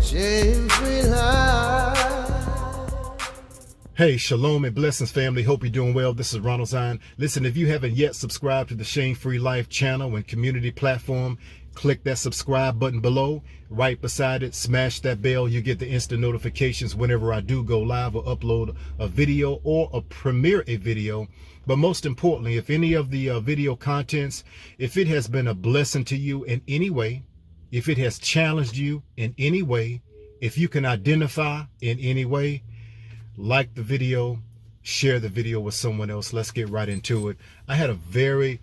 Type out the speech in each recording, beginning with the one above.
shame-free life. Hey, shalom and blessings, family. Hope you're doing well. This is Ronald Zion. Listen, if you haven't yet subscribed to the Shame-Free Life channel and community platform, click that subscribe button below. Right beside it, smash that bell. You get the instant notifications whenever I do go live or upload a video or premiere a video. But most importantly, if any of the video contents, if it has been a blessing to you in any way, if it has challenged you in any way, if you can identify in any way, like the video, share the video with someone else. Let's get right into it. I had a very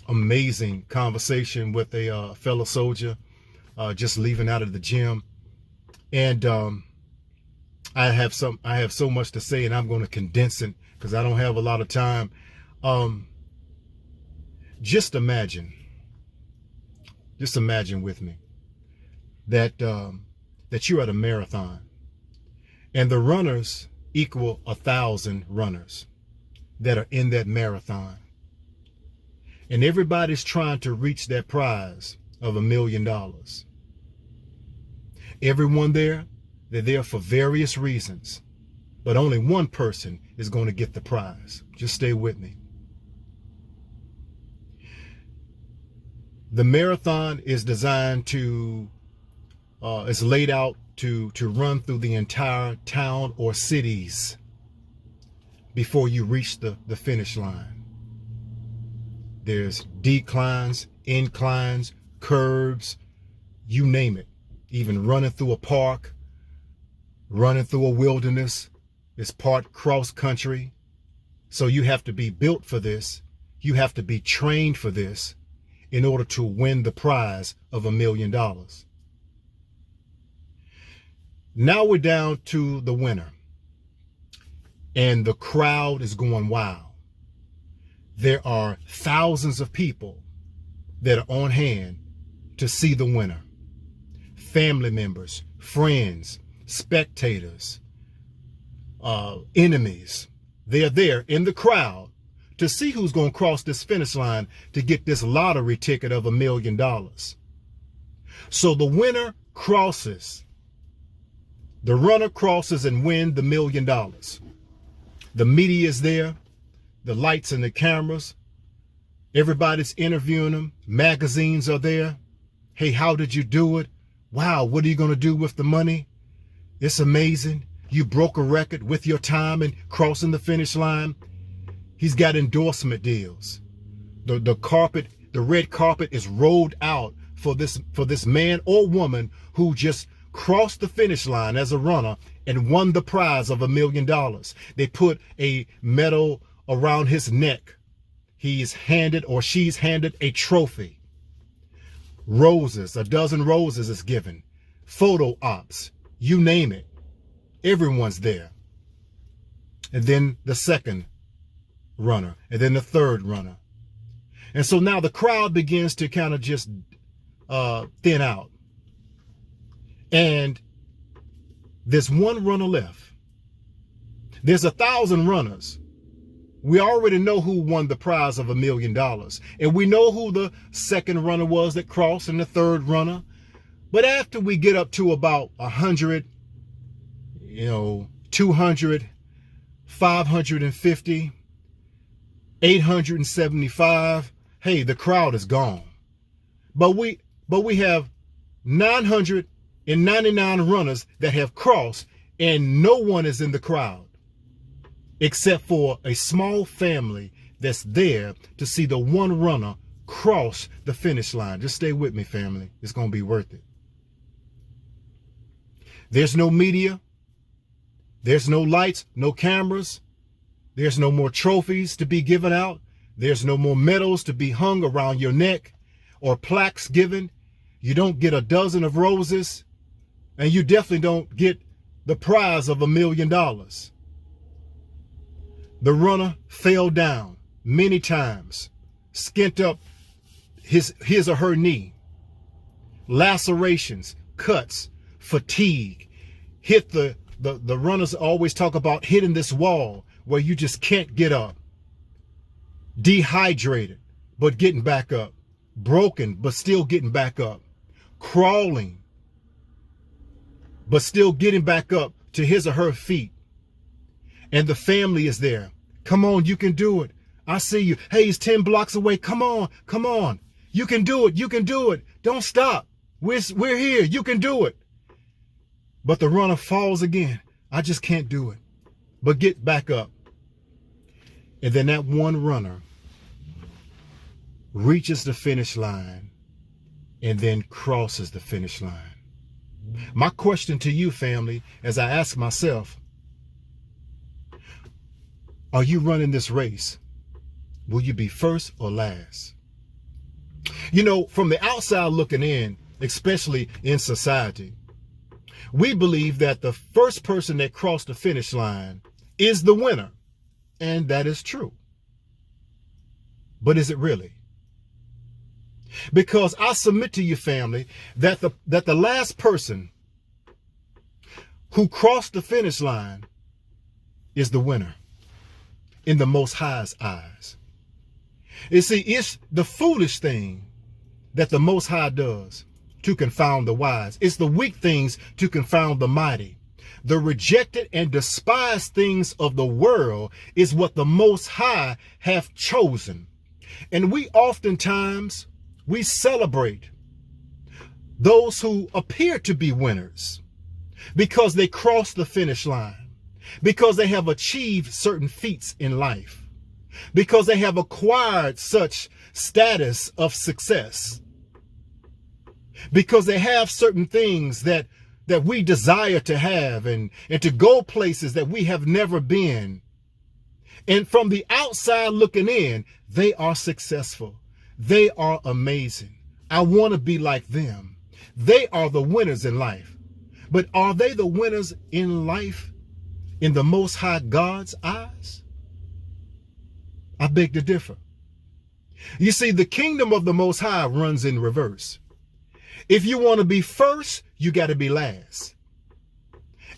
amazing conversation with a fellow soldier just leaving out of the gym, and I have so much to say, and I'm going to condense it because I don't have a lot of time. Just imagine with me that you're at a marathon, and the runners equal 1,000 runners that are in that marathon. And everybody's trying to reach that prize of $1 million. Everyone there, they're there for various reasons, but only one person is going to get the prize. Just stay with me. The marathon is designed to, it's laid out to run through the entire town or cities before you reach the finish line. There's declines, inclines, curves, you name it. Even running through a park, running through a wilderness. It's part cross country. So you have to be built for this. You have to be trained for this in order to win the prize of $1 million. Now we're down to the winner, and the crowd is going wild. There are thousands of people that are on hand to see the winner. Family members, friends, spectators, enemies. They're there in the crowd to see who's going to cross this finish line to get this lottery ticket of $1 million. So the winner crosses. The runner crosses and wins the $1 million. The media is there, the lights and the cameras. Everybody's interviewing them. Magazines are there. Hey, how did you do it? Wow, what are you going to do with the money? It's amazing. You broke a record with your time and crossing the finish line. He's got endorsement deals. The red carpet is rolled out for this man or woman who just crossed the finish line as a runner and won the prize of $1 million. They put a medal around his neck. He's handed or she's handed a trophy. Roses, a dozen roses is given. Photo ops, you name it. Everyone's there. And then the second runner, and then the third runner. And so now the crowd begins to kind of just thin out. And there's one runner left. There's 1,000 runners. We already know who won the prize of $1 million. And we know who the second runner was that crossed and the third runner. But after we get up to about 100, 200, 550, 875, hey, the crowd is gone. But we have 999 runners that have crossed, and no one is in the crowd except for a small family that's there to see the one runner cross the finish line. Just stay with me, family. It's going to be worth it. There's no media. There's no lights, no cameras. There's no more trophies to be given out. There's no more medals to be hung around your neck or plaques given. You don't get a dozen of roses, and you definitely don't get the prize of $1 million. The runner fell down many times, skint up his or her knee, lacerations, cuts, fatigue, hit the runners always talk about hitting this wall where you just can't get up, dehydrated, but getting back up, broken, but still getting back up, crawling, but still getting back up to his or her feet. And the family is there. Come on, you can do it. I see you. Hey, he's 10 blocks away. Come on, come on. You can do it. You can do it. Don't stop. We're here. You can do it. But the runner falls again. I just can't do it. But get back up. And then that one runner reaches the finish line and then crosses the finish line. My question to you, family, as I ask myself, are you running this race? Will you be first or last? You know, from the outside looking in, especially in society, we believe that the first person that crossed the finish line is the winner. And that is true. But is it really? Because I submit to you, family, that the last person who crossed the finish line is the winner in the Most High's eyes. You see, it's the foolish thing that the Most High does to confound the wise. It's the weak things to confound the mighty. The rejected and despised things of the world is what the Most High have chosen. And we oftentimes, we celebrate those who appear to be winners because they cross the finish line, because they have achieved certain feats in life, because they have acquired such status of success, because they have certain things that we desire to have and to go places that we have never been. And from the outside looking in, they are successful. They are amazing. I want to be like them. They are the winners in life. But are they the winners in life in the Most High God's eyes? I beg to differ. You see, the kingdom of the Most High runs in reverse. If you want to be first, you got to be last.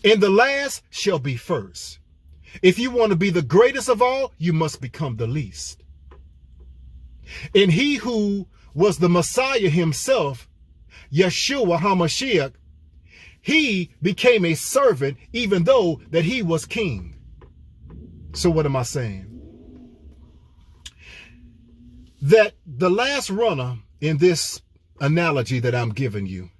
And the last shall be first. If you want to be the greatest of all, you must become the least. And he who was the Messiah himself, Yeshua HaMashiach, he became a servant even though that he was king. So what am I saying? That the last runner in this analogy that I'm giving you,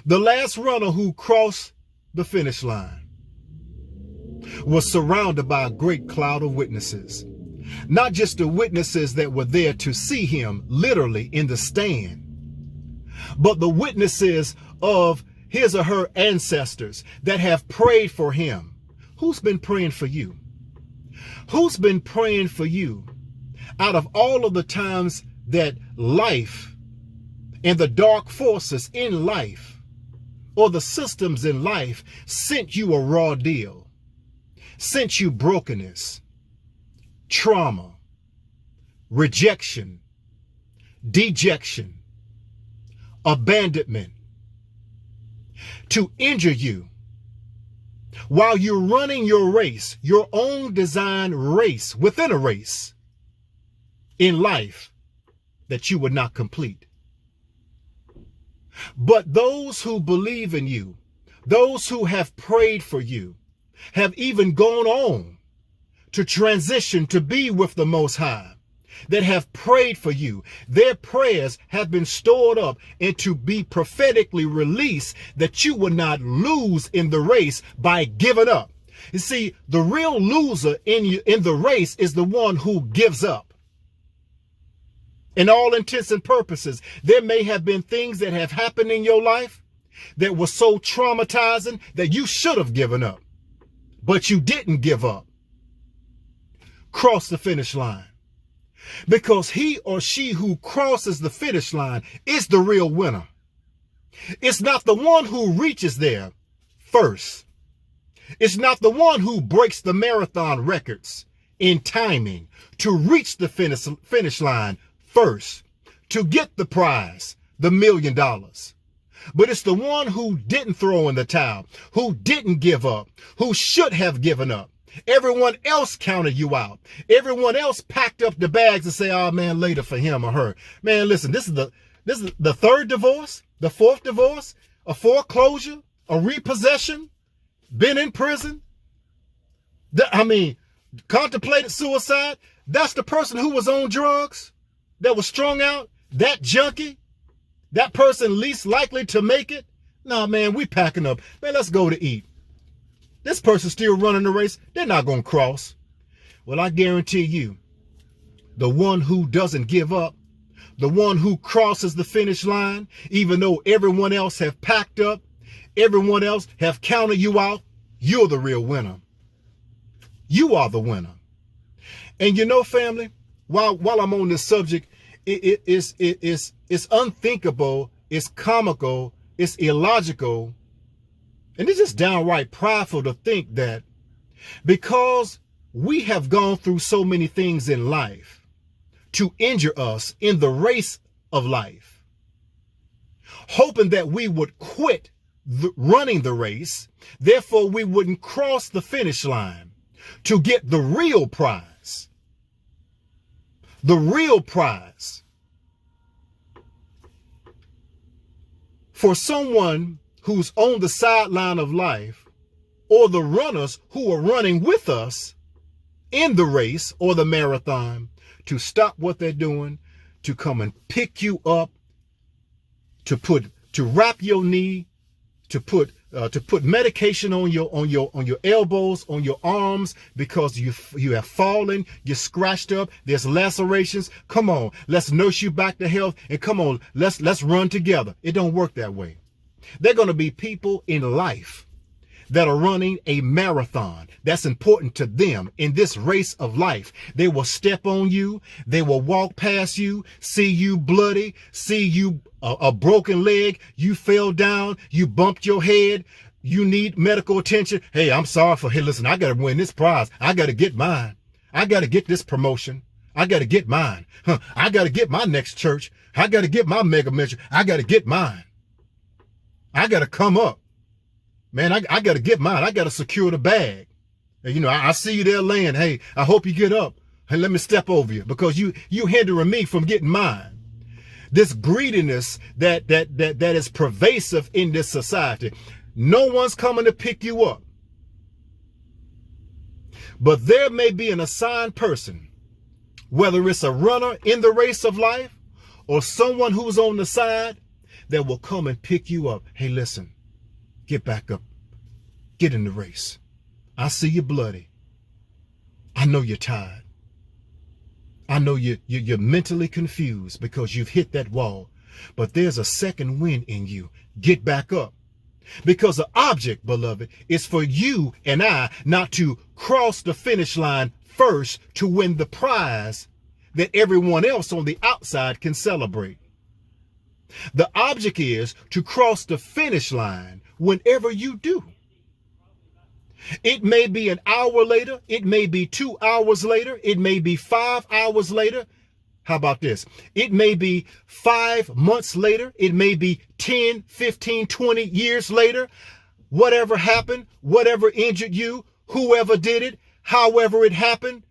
the last runner who crossed the finish line was surrounded by a great cloud of witnesses. Not just the witnesses that were there to see him literally in the stand, but the witnesses of his or her ancestors that have prayed for him. Who's been praying for you? Who's been praying for you out of all of the times that life and the dark forces in life or the systems in life sent you a raw deal, sent you brokenness, trauma, rejection, dejection, abandonment, to injure you while you're running your race, your own designed race within a race in life that you would not complete. But those who believe in you, those who have prayed for you, have even gone on to transition to be with the Most High, that have prayed for you. Their prayers have been stored up and to be prophetically released that you will not lose in the race by giving up. You see, the real loser in the race is the one who gives up. In all intents and purposes, there may have been things that have happened in your life that were so traumatizing that you should have given up, but you didn't give up. Cross the finish line. Because he or she who crosses the finish line is the real winner. It's not the one who reaches there first. It's not the one who breaks the marathon records in timing to reach the finish line first, to get the prize, the $1 million. But it's the one who didn't throw in the towel, who didn't give up, who should have given up. Everyone else counted you out. Everyone else packed up the bags and say, oh man, later for him or her. Man, listen, this This is the third divorce, the fourth divorce, a foreclosure, a repossession, been in prison. Contemplated suicide. That's the person who was on drugs, that was strung out, that junkie, that person least likely to make it. Nah, man, we packing up. Man, let's go to eat. This person's still running the race. They're not going to cross. Well, I guarantee you, the one who doesn't give up, the one who crosses the finish line, even though everyone else have packed up, everyone else have counted you out, you're the real winner. You are the winner. And you know, family, while I'm on this subject, it's unthinkable, it's comical, it's illogical, and it's just downright prideful to think that because we have gone through so many things in life to injure us in the race of life, hoping that we would quit running the race, therefore we wouldn't cross the finish line to get the real prize. The real prize. For someone who's on the sideline of life, or the runners who are running with us in the race or the marathon, to stop what they're doing, to come and pick you up, to wrap your knee, to put medication on your elbows, on your arms, because you have fallen, you're scratched up, there's lacerations. Come on, let's nurse you back to health, and come on, let's run together. It don't work that way. They're going to be people in life that are running a marathon that's important to them in this race of life. They will step on you. They will walk past you, see you bloody, see you a broken leg. You fell down. You bumped your head. You need medical attention. Hey, I'm sorry hey, listen, I got to win this prize. I got to get mine. I got to get this promotion. I got to get mine. I got to get my next church. I got to get my mega mention. I got to get mine. I got to come up. Man, I got to get mine. I got to secure the bag. And, you know, I see you there laying. Hey, I hope you get up and let me step over you, because you hindering me from getting mine. This greediness that is pervasive in this society. No one's coming to pick you up. But there may be an assigned person, whether it's a runner in the race of life or someone who's on the side, that will come and pick you up. Hey, listen. Get back up. Get in the race. I see you bloody. I know you're tired. I know you're mentally confused because you've hit that wall. But there's a second wind in you. Get back up. Because the object, beloved, is for you and I not to cross the finish line first to win the prize that everyone else on the outside can celebrate. The object is to cross the finish line whenever you do. It may be an hour later. It may be 2 hours later. It may be 5 hours later. How about this? It may be 5 months later. It may be 10, 15, 20 years later. Whatever happened, whatever injured you, whoever did it, however it happened,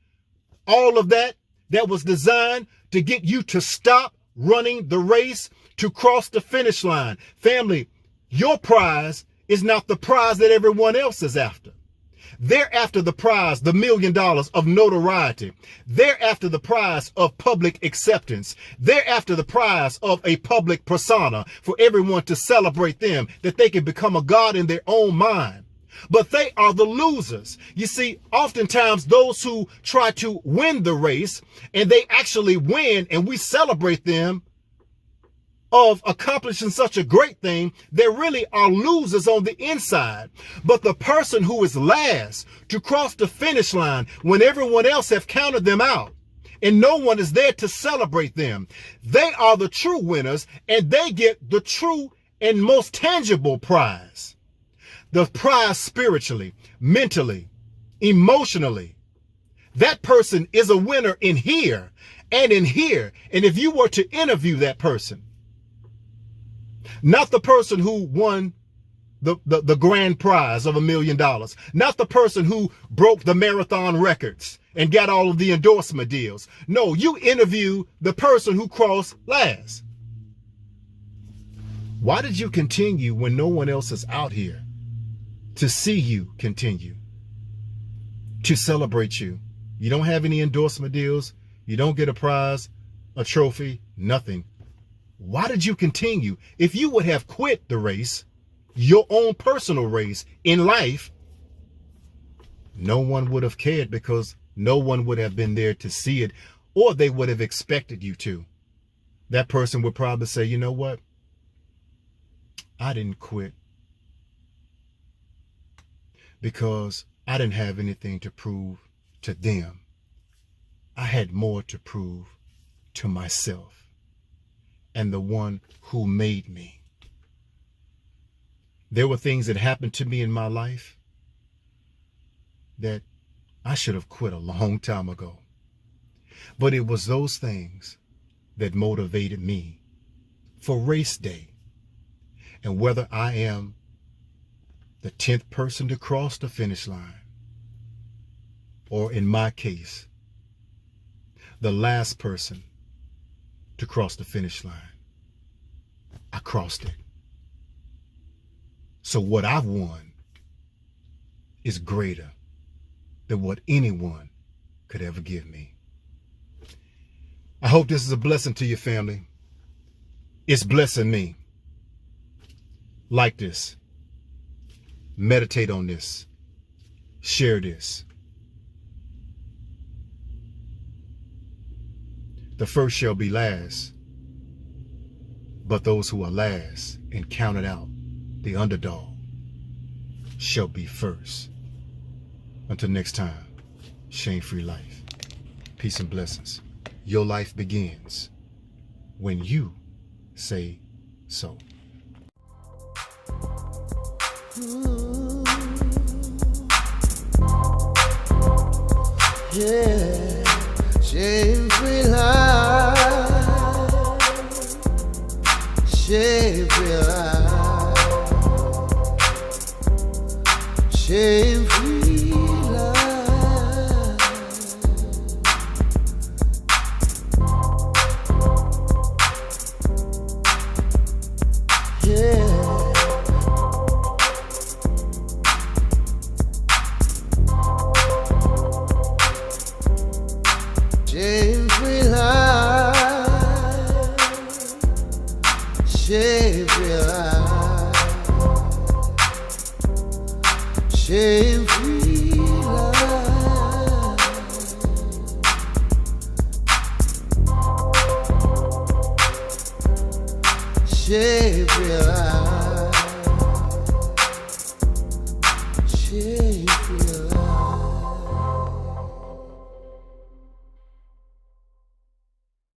all of that was designed to get you to stop running the race, to cross the finish line. Family, your prize is not the prize that everyone else is after. They're after the prize, the $1 million of notoriety. They're after the prize of public acceptance. They're after the prize of a public persona for everyone to celebrate them, that they can become a god in their own mind. But they are the losers. You see, oftentimes those who try to win the race and they actually win and we celebrate them of accomplishing such a great thing, they really are losers on the inside. But the person who is last to cross the finish line when everyone else have counted them out and no one is there to celebrate them, they are the true winners, and they get the true and most tangible prize. The prize spiritually, mentally, emotionally. That person is a winner in here and in here. And if you were to interview that person, not the person who won the grand prize of $1 million, not the person who broke the marathon records and got all of the endorsement deals. No, you interview the person who crossed last. Why did you continue when no one else is out here to see you continue, to celebrate you? You don't have any endorsement deals. You don't get a prize, a trophy, nothing. Why did you continue? If you would have quit the race, your own personal race in life, no one would have cared, because no one would have been there to see it, or they would have expected you to. That person would probably say, you know what? I didn't quit because I didn't have anything to prove to them. I had more to prove to myself and the one who made me. There were things that happened to me in my life that I should have quit a long time ago. But it was those things that motivated me for race day. And whether I am the 10th person to cross the finish line, or in my case, the last person to cross the finish line, I crossed it. So what I've won is greater than what anyone could ever give me. I hope this is a blessing to your family. It's blessing me. Like this. Meditate on this. Share this. The first shall be last, but those who are last and counted out, the underdog, shall be first. Until next time, shame-free life. Peace and blessings. Your life begins when you say so. Yeah, shame-free life, shame-free life, shame-free life, yeah. Shame-free life, shame-free life, shame-free life, shame-free life.